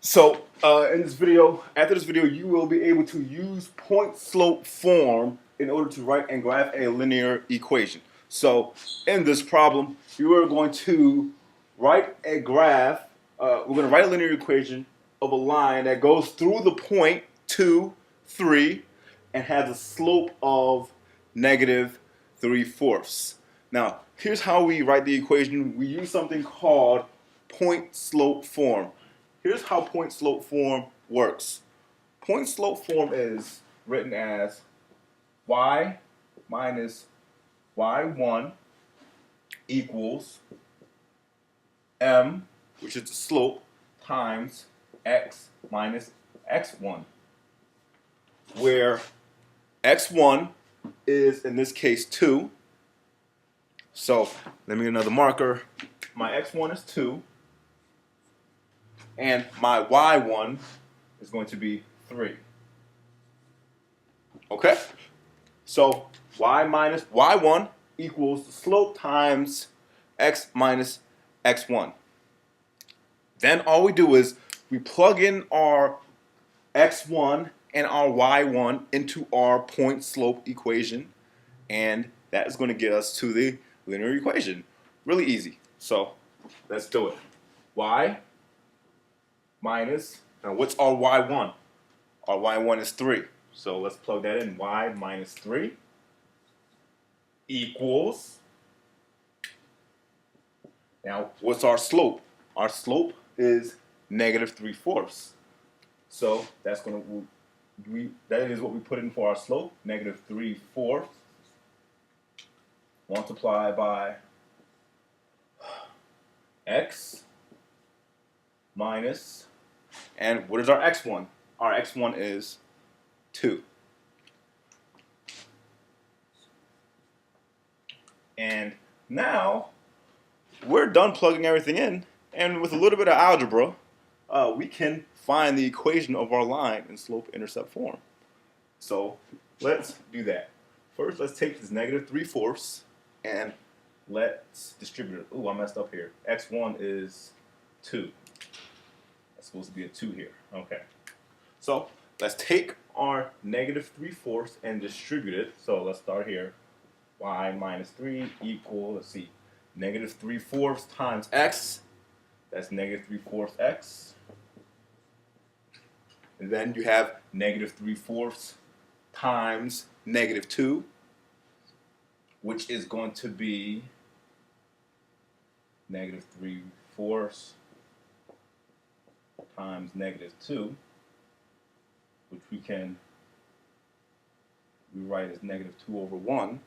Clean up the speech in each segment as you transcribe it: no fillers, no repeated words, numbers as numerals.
So in this video, after this video, you will be able to use point-slope form in order to write and graph a linear equation. So in this problem, you are going to write a graph. We're going to write a linear equation of a line that goes through the point 2, 3, and has a slope of negative 3/4. Now, here's how we write the equation. We use something called point-slope form. Here's how point-slope form works. Point-slope form is written as y minus y1 equals m, which is the slope, times x minus x1, where x1 is, in this case, 2. So let me get another marker. My x1 is 2. And my y1 is going to be 3. Okay? So y minus y1 equals the slope times x minus x1. Then all we do is we plug in our x1 and our y1 into our point slope equation, and that is going to get us to the linear equation. Really easy. So let's do it. Y minus, now what's our y1? Our y1 is 3. So let's plug that in. Y minus 3 equals, now what's our slope? Our slope is negative 3/4. So that's going to, that is what we put in for our slope, negative 3/4 multiplied by x minus, and what is our x1? Our x1 is 2. And now we're done plugging everything in, and with a little bit of algebra, we can find the equation of our line in slope-intercept form. So let's do that. First, let's take this negative 3/4 and let's distribute it. Oh, I messed up here. x1 is 2. That's supposed to be a 2 here. Okay. So let's take our negative 3/4 and distribute it. So let's start here. Y minus 3 equal, let's see, negative 3/4 times x. That's negative 3/4 x. And then you have negative 3/4 times negative 2, which is going to be negative 3/4 times negative 2, which we can rewrite as negative 2 over 1.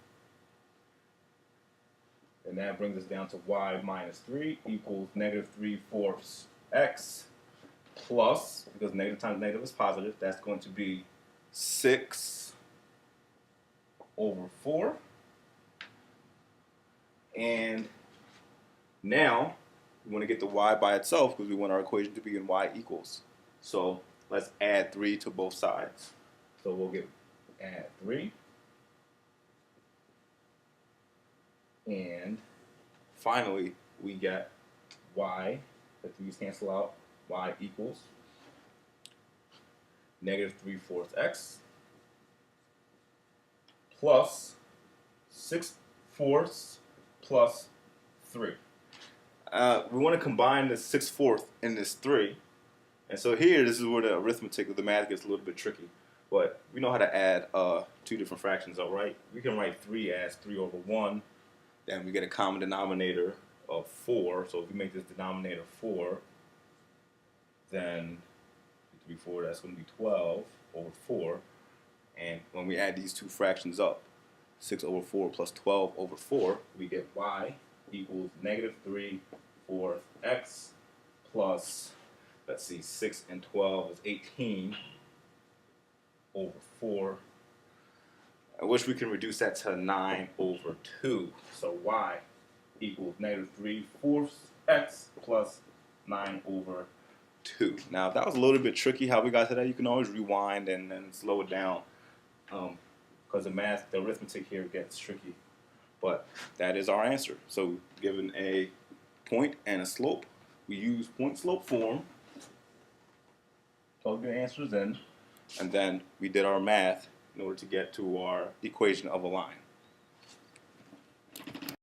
And that brings us down to y minus 3 equals negative 3/4 x plus, because negative times negative is positive, that's going to be 6 over 4. And now we want to get the y by itself because we want our equation to be in y equals. So let's add 3 to both sides. So we'll add 3. And finally, we get y, let these cancel out, y equals negative 3/4 x plus 6/4 plus 3. We want to combine the 6/4 and this 3. And so here, this is where the arithmetic of the math gets a little bit tricky. But we know how to add two different fractions, all right? We can write 3 as 3 over 1. Then we get a common denominator of 4. So if we make this denominator 4, then 3/4, that's going to be 12 over 4. And when we add these two fractions up, 6 over 4 plus 12 over 4, we get y equals negative 3/4 x plus, let's see, 6 and 12 is 18 over 4. I wish we can reduce that to 9 over 2. So y equals negative 3/4 x plus 9 over 2. Now, if that was a little bit tricky how we got to that, you can always rewind and then slow it down because the arithmetic here gets tricky. But that is our answer. So given a point and a slope, we use point-slope form Plug your answers in, and then we did our math in order to get to our equation of a line.